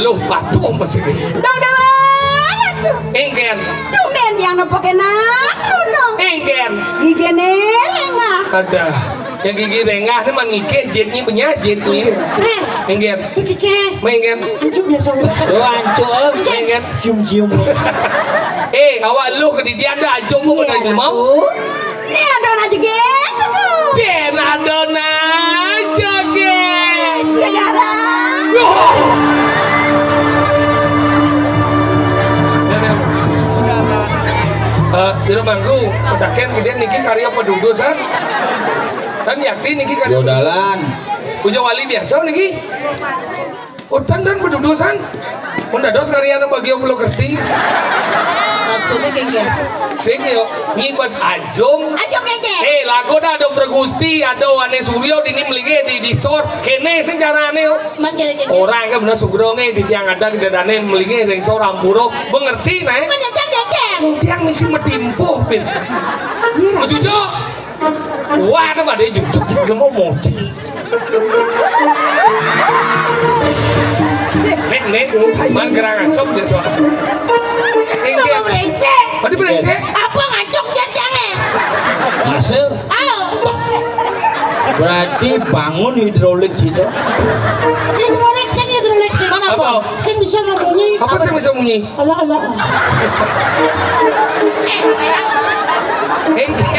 Loh, batu masih gitu. Dong dawan. Engken. Dumen yang nepokenan runo. Engken. Gigene rengah. Ada. Yang gigi rengah ini mah ngike jetnya penyajit nih. Engken. Kike. Engken. Ancu biasa. Oh ancur. Engken. Cium-cium. Awak lu kedidian dah ancur pun udah mau. Ini adon aja gitu tuh. Cen adona joget. Tiara. Dilo mangku, udaken kemudian niki karya pedudusan. Dan yakin niki karya Jodalan. Uja wali biasa niki. Udan dan pedudusan. Unda dos karya nang bagi pulau kerti. Maksudnya kengke. Sing yo ngibas ajom. Ajom kengke. Lagu dah ada Pregusti, ada Wane Suryo dini melinge di sor. Kene sing carane yo. Man kene kengke. Orang kan bener sugronge di tiang ada di dadane melinge ring sor ampuro. Mengerti nae? Man jam kengke. Tiang misi metimpuh pin. Jujo. Wah, nama dia jujuk semua moci. Nek, man gerang asap dia soal. Kenapa berencet? Tadi berencet? Apa ngacok jangan? Masuk. Berarti bangun hidrolik situ. Hidrolik sing. Mana apa? Sing bisa membunyi. Apa sih bisa bunyi? Allah. Engke.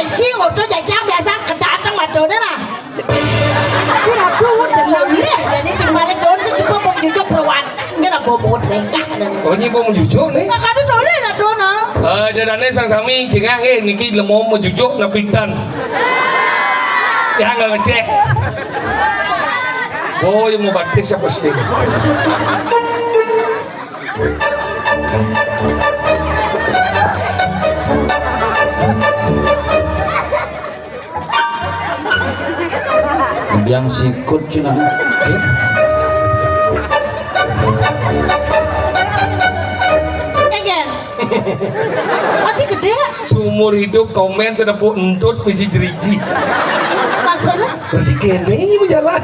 Ci udah jajang biasa kedatang madona lah. Aduh, terlalu jadi kembali don sih cuma mau jujuk perawat. Enggak bobot rengkah dan. Oh ini mau menjujuk nih? Maka ada dole lah dona. Dadane sang sami cengang niki lemo mau jujuk napitan. Ya nggak ngecek. Oh yang mau baptis siapa sih? Yang sikut cina. Egen. Adi gede. Sumur hidup komen cedepuk entut misi jeriji. Maksudnya? Berarti kene ini berjalan.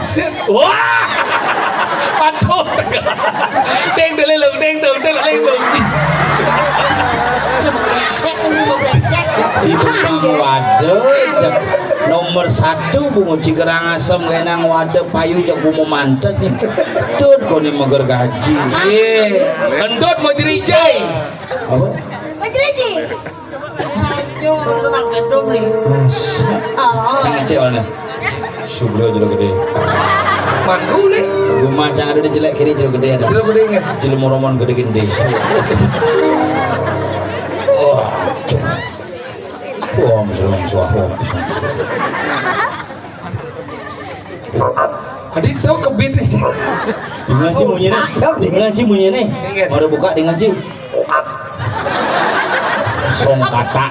Set. Wah. Patuh. Deng deleleng deng. Cek mau brengsek. Si Bang Wade nomor 1 bungu Cigerang asem kenang Wade payu cek bumu mantet nih. Tut kau nih mager gaji. Entut mau jerijai. Apa? Majreji. Yo, nang gendong nih. Masa? Yang ngecek oleh Subro jero gede. Mangku nih. Rumah jangan ada jelek kiri jero gede ada. Jero gede ingat. Jelo moromon gede gede. Wah, Adik tahu kebit ini. di ngaji munyi nih. Mau buka di ngaji. Song kata.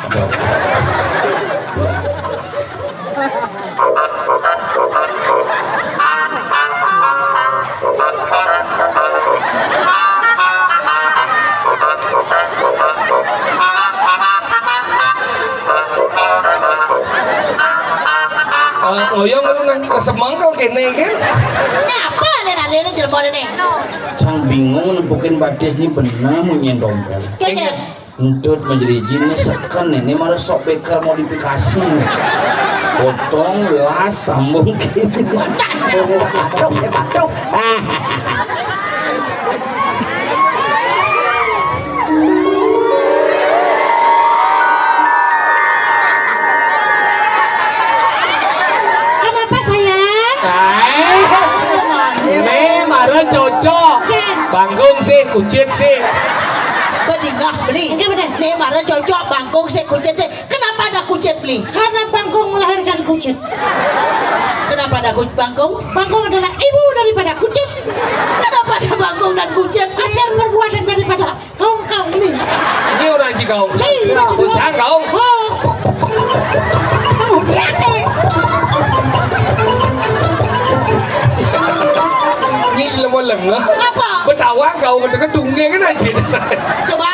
Oyong itu nang kesemangkal kene kan? Ini apa lena jelema ini? Cang bingung nempukin badis ini benar munyi dompet. Kengke. Entut menjadi jenis seken ini malah sok bekar modifikasi. Potong las sambung kini. Patruk. Kenapa sayang? Ini marah cocok. Banggung sih, kucit sih. Bedingah beli. Nih marah cocok bangkong sih kucit sih. Kenapa ada kucit beli? Karena Bangkong melahirkan kucit. Kenapa ada bangkong? Bangkong adalah ibu daripada kucit. Kenapa ada bangkong dan kucit? Asal berbuatan daripada kaum ini. Ini orang Cikau. Iya. Kucang kau. Oh, Kemudian nih. Ini lemah lengah. Apa? Betawa kau kedunge kan aja. Coba.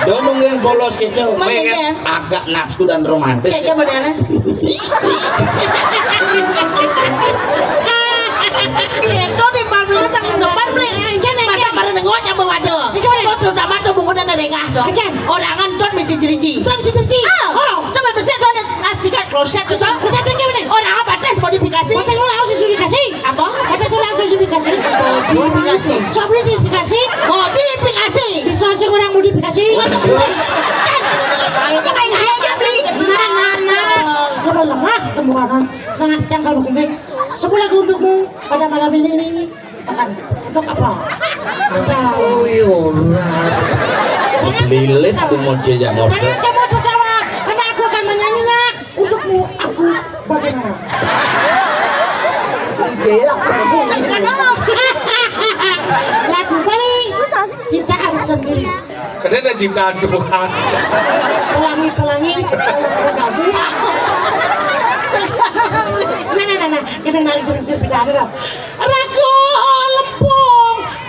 Donong yang polos gitu. Makin Agak nafsu dan romantis. kayak modelnya. Itu di Palmina tak depan beli. Masa bareng nengok nyampe waduh. Kau tuh sama tuh bunga dan rengah dong. Orangan tuh mesti jeriji. Tuan si terci. Oh, teman bersih tuh nasi kat kloset tuh. Kloset tuh gimana? Orang apa tes modifikasi? Kata lu langsung modifikasi. Apa? Kata lu langsung modifikasi. Modifikasi. Soal modifikasi. Modifikasi. Bisa sih orang modifikasi. Ayo kan ayo kan beli. Lemah kemuanan. Nah, cangkal begini. Sebulan untukmu pada malam ini akan untuk apa? Oh iya. Lilit bungo jejak Jangan model. kamu tertawa, karena aku akan menyanyinya untukmu. Aku bagaimana? Sekarang Lagu Bali ciptaan sendiri. Karena ada ciptaan Tuhan. Pelangi-pelangi Nah, kita ngali sering-sering pindah dong. Ragu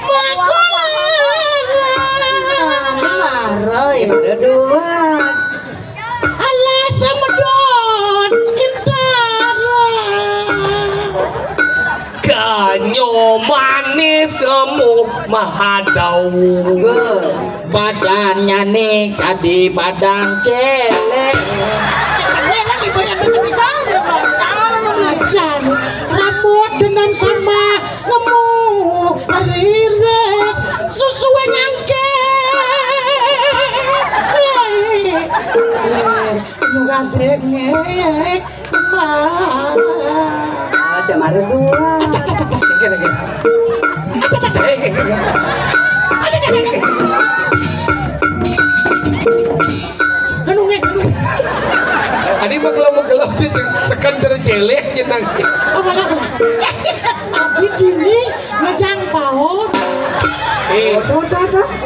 lempung marah ya berdua. Alah semedot intara. Ganyo manis kamu mahadau. Badannya nih kadi badan celek. Enak ibu yang bisa-bisa deh. Ajan rambut dengan sama ngemu riris susuwe nyangke. Juga dengek Ada marah dua. Ani kalau sekan cara celek jenang. Abdi gini ngejang paut.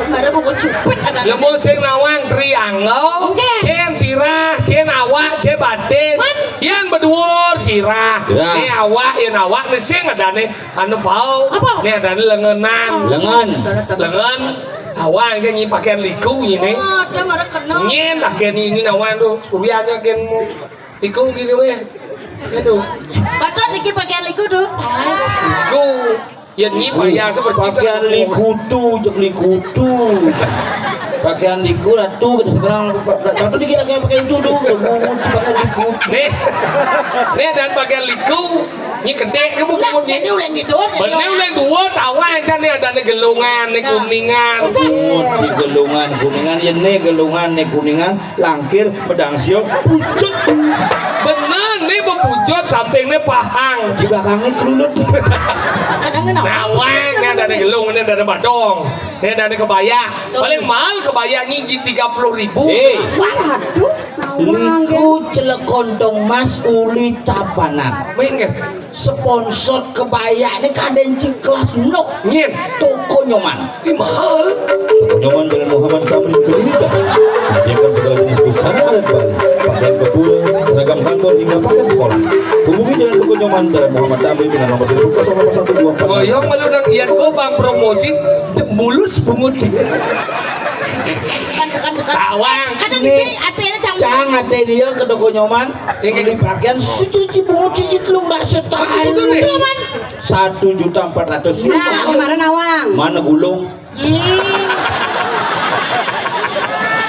Marah mau cupit ada. Lemu sing nawang triangle, cen sirah, cen awak, cen batis. Yang berdua sirah, ini awak, yang awak nih sing ada nih anu pau, nih ada nih lengenan, lengan. Awang kan ini pakaian liku ini. Oh, dia marah kena. Nyen lah kan ini awang tuh, kuliahnya kan liku gini weh. Aduh, Betul Niki pakaian liku tuh. liku. Yang ini payah seperti itu. Pakaian likutu, jek likutu. Pakaian liku lah tuh sekarang tapi dikira kayak pakai itu tuh pakaian liku. Nih dan pakaian liku, ini gede kamu Nah, mau ini ulen di dua. bener ulen dua awang kan nih ada nih gelungan, nih kuningan. Si gelungan kuningan ini gelungan nih kuningan langkir pedang siok pucut. Bener nih bepujut sampingnya pahang. Di belakangnya celulut. Kadang kenapa? Nawang nih ada nih gelung, ini ada badong, ini ada nih kebaya. Paling mahal kebaya nyinci 30.000. Waduh. Liku celekontong mas uli tabanan. Mengen, Sponsor kebaya ini kaden kelas nok. nyen, Toko nyoman. ini mahal. Toko Nyoman Jalan Muhammad Tamrin Kediritan menyediakan segala jenis busana dan bali, pakaian kebun, seragam kantor hingga pakaian sekolah. Hubungi Jalan Toko Nyoman Jalan Muhammad Tamrin dengan nomor telepon 0812. Oh, yang malu nang ian ko bang promosi mulus pungut. Sekan. Tawang. Kadang Nih. ini artinya cang. Cang ate dia ke toko nyoman. Ini Beli pakaian cuci bunga cicit lu nggak setaan. Itu nih. 1.400.000. Nah, kemarin awang. Mana gulung?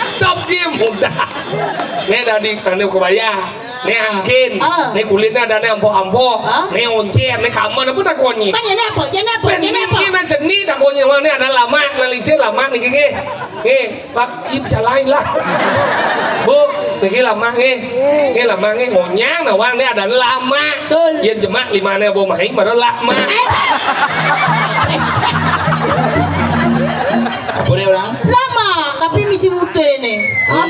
Stop dia muda. Nih dari kanu kebaya. Nih angkin. Nih kulitnya ada nih ampo-ampo. Nih oncen, nih kamar apa tak konyi. Kan ini apa? Ini apa? Ini apa? Ini jenis tak konyi mana ada lama, nalisir lama nih gini. Pak, ip lain lah. Bu, nih lama nih lama nih ngonyang, nawang nih ada lama. Betul. Yang jemak lima nih bawa mahing baru lama. Apa nih orang? Lama, tapi misi muda nih. Oh,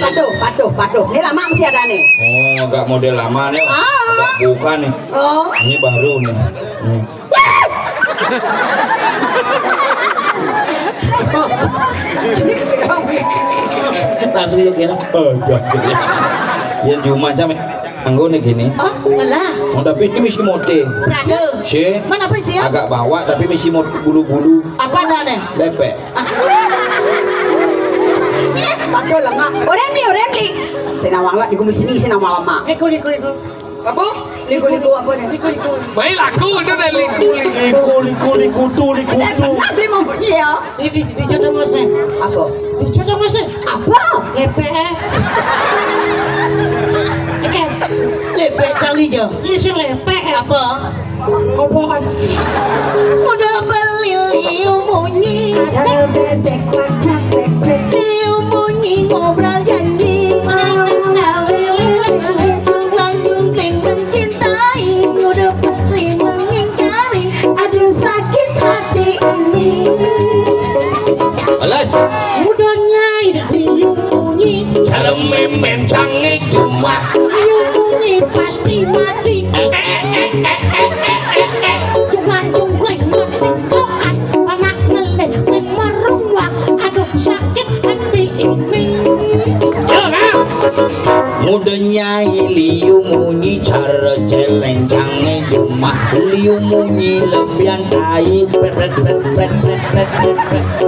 paduh. Ini lama masih ada nih. Oh, agak model lama nih. Agak bukan nih. Oh, Ini baru nih. Langsung yuk kira. Yang cuma macam anggo nih gini. Oh, enggak. Oh, tapi ini misi mode. Prado. Si Mana apa sih ya? agak bawa tapi misi mode bulu-bulu Apa ada nih? lepek. Paduh lengah. Oren li. Sinawang lah di gumi sini sinawang lama. Liku. Apa? Liku apa nih? Liku. Main lagu itu dari liku. Liku tu. Pernah beli mau pergi ya? Di jodoh mose. Apa? Di jodoh mose. Apa? Lepe. Oke. Lepe cang hijau. Ini sih lepe. Apa? Kopokan. Udah beli liu munyi. Liu munyi ngobrol janji. Lanjung kling mencintai. Udah putri mengingkari. Aduh sakit hati ini. Alas. Mudanya liu munyi. Cara memen canggih cuma. Liu munyi pasti mati. Jumlah-jumlah menentukan anak ngelih sing merungwak. Aduh sakit hati ini. Yo kan? Mudanya liu munyi cara celeng cange jemah liu munyi lebihan tai pret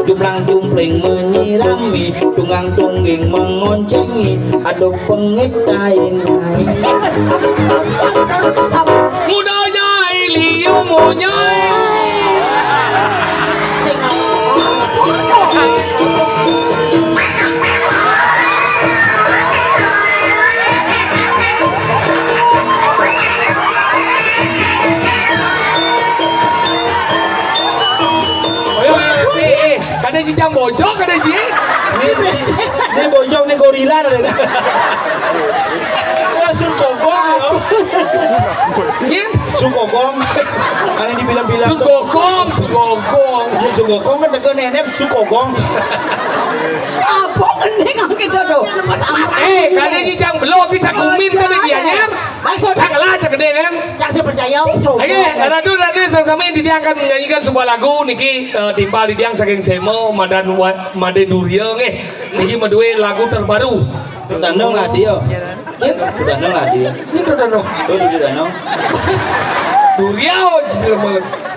jumlang jumpling menyirami tunggang tungging mengoncengi aduh pengit tai nyai Mudanya liu munyai. Sing Kada cicang bojok kada ci. ini bojong nih gorila deh sur kogong Iya. sukogong karena dibilang-bilang Sugokong. sukogong kan deket nenek sukogong Apa kening angke dodo? Kada cicang belok cicang kumin kada dianyar. Cak lah cak gede kan. cang saya percaya. Oke, Radu sama ini dia akan menyanyikan sebuah lagu niki timpal di diang saking semo Made Duria niki madue lagu terbaru. danong lah dia danong lah dia Itu danong. tuh di danong Duriau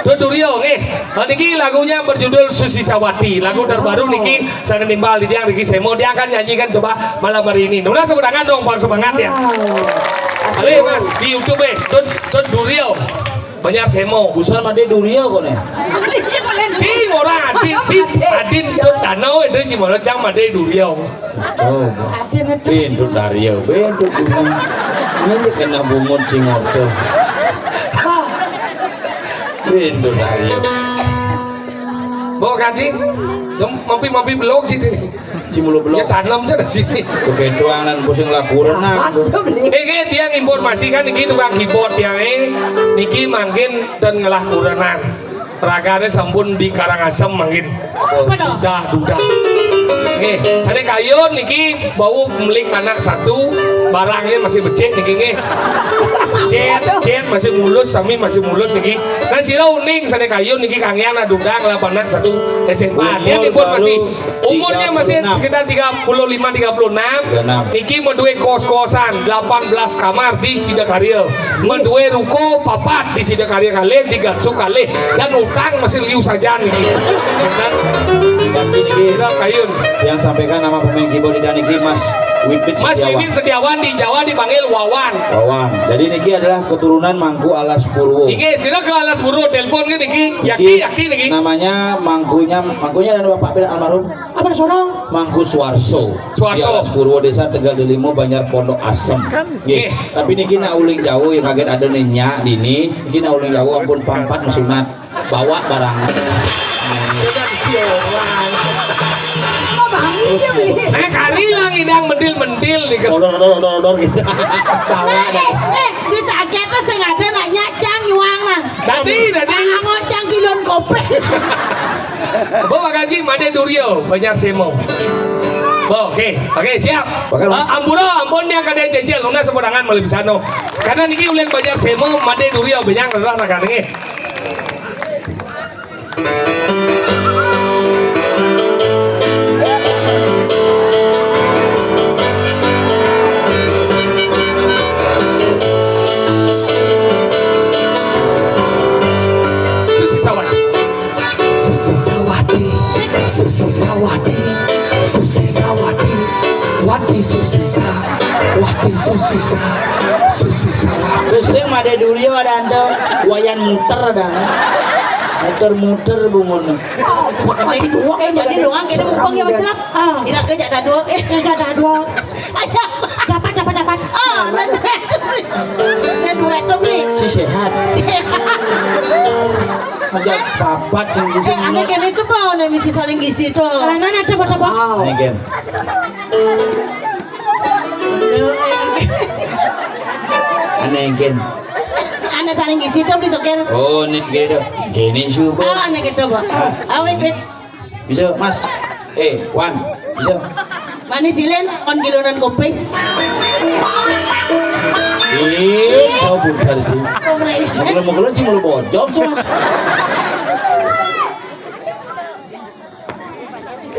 Duriau niki lagunya berjudul Susi Sawati. Lagu terbaru niki saking timpal di diang niki semo dia akan nyanyikan coba malam hari ini. Nuna semangat dong, Bang, semangat ya. Ale Mas di YouTube Don Duriau. Banyak semo. busan made duria kok nih Cing orang adin don danau itu gimana cang Made Duriau. bentuk daria bentuk bunga ini kena bungut cingorto bentuk daria Bawa kaji, mampi belok sini. cimulu Ya belum tanam aja di sini. kebetulan pusing lakuran nah Dia informasi kan niki tukang keyboard yang niki mangkin dan ngelah kuranan. Ragane sampun di Karangasem mangkin. Duda. Saya kayun niki bau melik anak satu, barangnya masih becek niki Cet masih mulus, sami masih mulus niki. Kan sira uning saya kayun niki kangean duda ngelapan anak satu SMA. Dia dibuat masih umurnya masih sekitar 35-36. Niki menduwe kos-kosan 18 kamar di Sidakarya. Menduwe ruko papat di Sidakarya kali di Gatsu kali dan utang masih liu saja niki. Sira kayun. yang sampaikan nama pemain keyboard di niki Mas Wipit Mas Wipin Setiawan di Jawa dipanggil Wawan. Jadi niki adalah keturunan Mangku Alas Purwo. Iki sira ke Alas Buru telepon ke niki Yakti niki. Namanya mangkunya dan bapak bilang almarhum Apa sorong? Mangku Suwarso. Di Alas Purwo Desa Tegal Delimo Banjar Pondok Asem. Nggih. Tapi niki nak uling jauh yang kaget ada nenya dini. Niki nak uling jauh ampun pampat mesunat bawa barang. Kali lang idang mentil nih kan. Odor gitu. Bisa kita sengaja nanya cang nyuang nah. Tadi. Angon cang kilon kopi. Bawa gaji Made Durio banyak semo. Oke, siap. Ampun yang kada cecil, nuna sepodangan malih bisano. Karena niki ulen banyak semo Made Durio banyak adalah rakange. Susi Sawati susisa wati wati susisa susisa wati Terus yang made durio ada anda wayan muter dah. Muter-muter bungun. Lagi dua jadi doang kita mumpung ya mencelap. Tidak kerja ada dua. Ada dua. Aja. Dapat. Dan duet dong nih. Si sehat. Aja papat sing di sini. Aneh kan itu mau nih misi saling gizi tuh. Mana ada apa? Ini kan. Aneh kan. Anak saling gizi tuh beli sokir. Oh, ini gitu. Gini subuh. Anak gitu pak. Awet. Bisa, Mas. Wan. Bisa. Manis silen on kilonan kopi. Kau bukan sih. Mau sih mau bocor sih, Mas.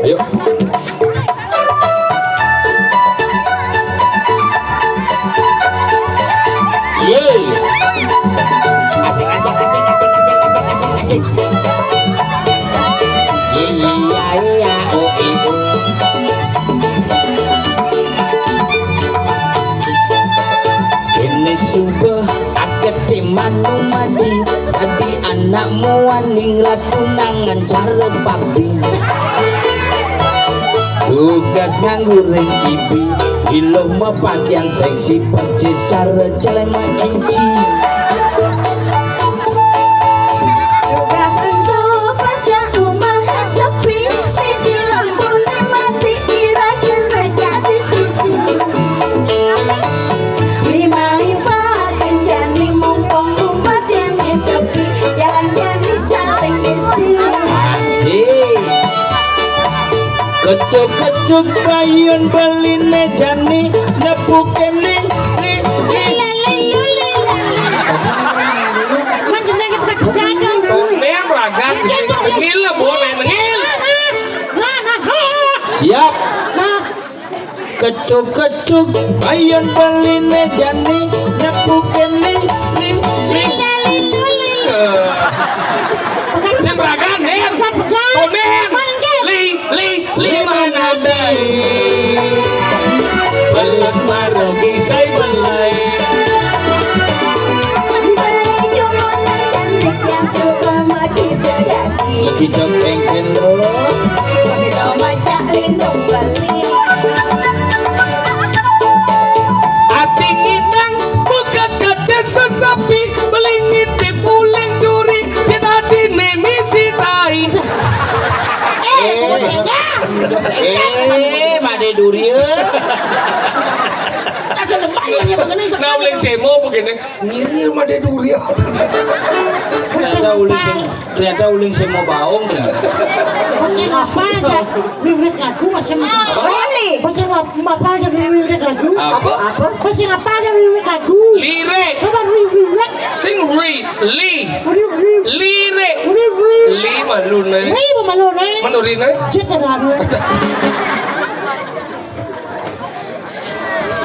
Ayo. Yeay. Asik. Iya, oh. Kini subuh aketi manu madi, adi anakmu waning latunangan cara papi. Tugas ngangguring ibi, iloh mapakyan seksi percis cara celema enci. Ketuk bayun beline jani nepuken li. Neng ragan ngil lah boleh ngil. Siap. Ketuk bayun beline jani nepuken li. Sing ragan neng. Koneng. Li mana dai. Belas marogi say belai. Kita kengken lo. Ati ngidang bukan kata sesapi belingit dipuling duri cenati nemisi tai. Made duria. Nah uling semo begini ngir made duri. Ternyata uling semo baong. Masih apa aja? Lirik lagu masih Masih apa aja lirik lagu? Apa? Masih apa aja lirik lagu? Lirik. Coba lirik. Sing lirik. Li malune. Malone. Manurine. Cetera.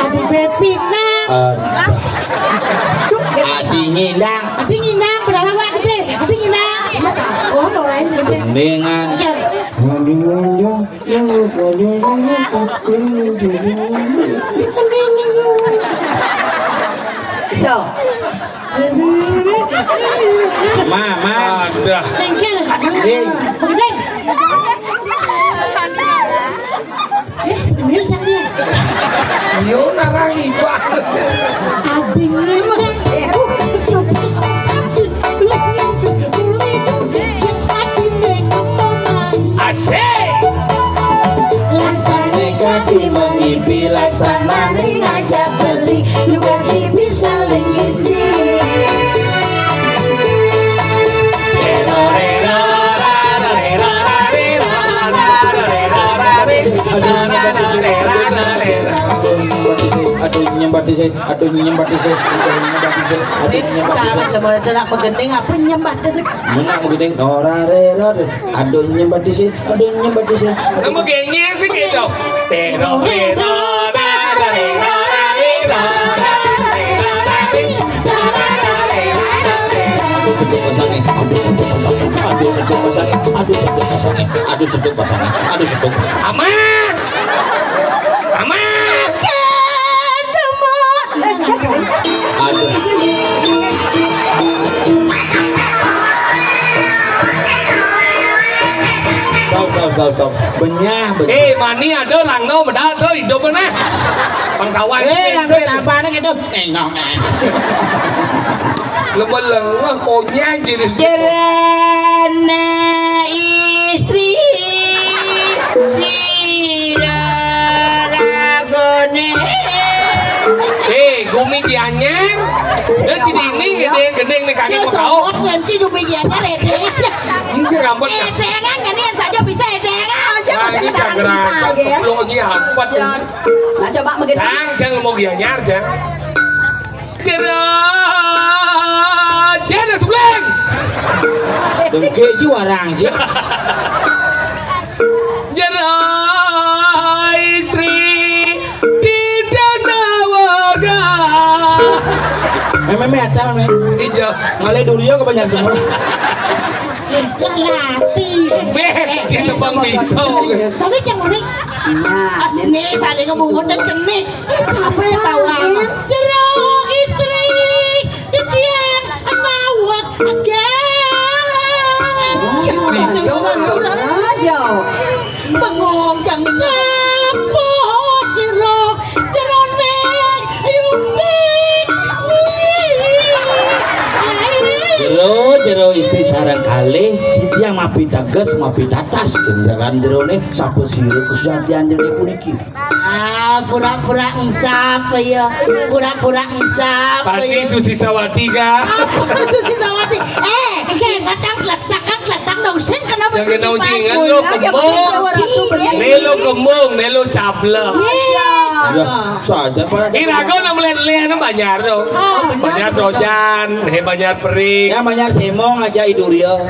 Aduh bepi nang. Adi ngilang. Adi nginang padahal awak gede. Adi nginang. Oh, orang Dengan so. Mama. Ada. Tension kadang. Begini. Ini jangan dia. Yo narangi banget. Abing Asik. Mengimpi laksana ngajak beli juga bisa lengisi. Aduh nyembat di sini. Kawin lemah terak menggending apa nyembah desek. Menang menggending norareror. Aduh nyembat di sini. Kamu kayaknya sih gitu. Aduh seduk pasangnya. Aman. stop. Benyah. Mani ada orang no medal tuh hidup mana? Pangkawan. Langsung apa gitu? Engong. Lemeleng lah konya jadi. Cerana istri siraragone. Gumi dianyar. Dan si dini gede-gede nih kaki mau kau. Ngenci dumi dianyar edeng. Ini rambut. Edengan nyanyian saja bisa edengan aja Nah, masa ini kedatangan gerasa kita. lo ini hampat. Nah coba begitu. Jangan mau dianyar jang. Jangan sebelah. Dengke ji warang ji. Jana istri tidak nawaga. Meme ada meme. Ijo. Malai durio ke banyak semua. Lati. Si sebang pisau. Tapi cuma nih. Nah, Nih saling ngemungut dan cenik. Apa yang tahu apa? Jeruk istri yang nawak agak. Pisau. aja. Bengong jangan Sapo siro jerone yupik. Jero istri sarang kali dia mapi dages mapi tatas kan jero nih sapu siru kesejatian jero puniki. Pura-pura ensap ya. Pura-pura ensap. Pasti Susi Sawati ga. Susi Sawati. Kletang dong sen kenapa? Jangan nau jingan lo kembung. Nelo kembung, nelo cabla. Ya, saja para. Irago na melen-len banyak do. Banyak dojan, banyak pering. Ya banyak semong aja idurio.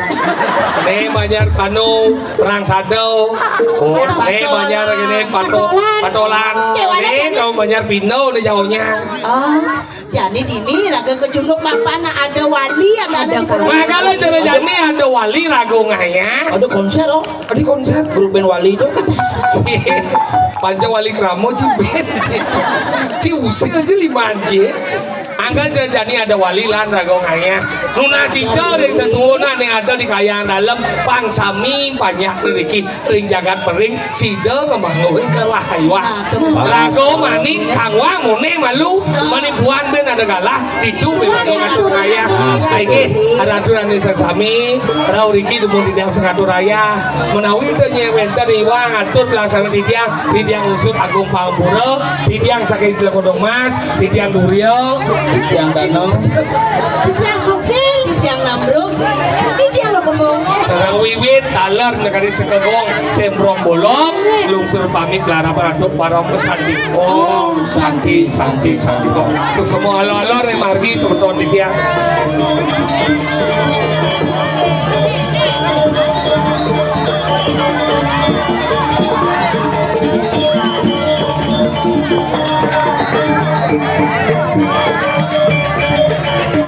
Banyak panu perang sado. Banyak gini patolan. Kamu banyak pino di jauhnya. Jadi ini raga kejunduk mana ada wali ada di Wah kalau cara jani ada wali rago ngaya. Ada konser oh. Ada konser. Grup band wali itu. Panca wali kramo cibet. Ci usil aja 5 aja. Angkat jani ada wali lan rago ngaya. Nuna sijo yang sesungguhnya yang ada di kayaan dalam pangsami banyak riki ring jagat pering sida ngembangun ke lahaiwah. Rago mani kangwa mune malu mani buan ben ada galah itu rago ngatur raya. Baik ada aturan di sesami rau riki demu di yang sengatur raya menawi itu nyewen dari wang ngatur pelaksanaan di yang usut agung pangpura di yang saking Cilekodong Mas di yang Durio Yang danau. Dia sopir. yang nambruk di dia lo kembung. Sarang wiwit taler negari sekegong sembrong bolong lungsur pamit lara paradok parong pesanti. Om santi santi santi kok. Semua alor-alor yang margi sebetulnya dia.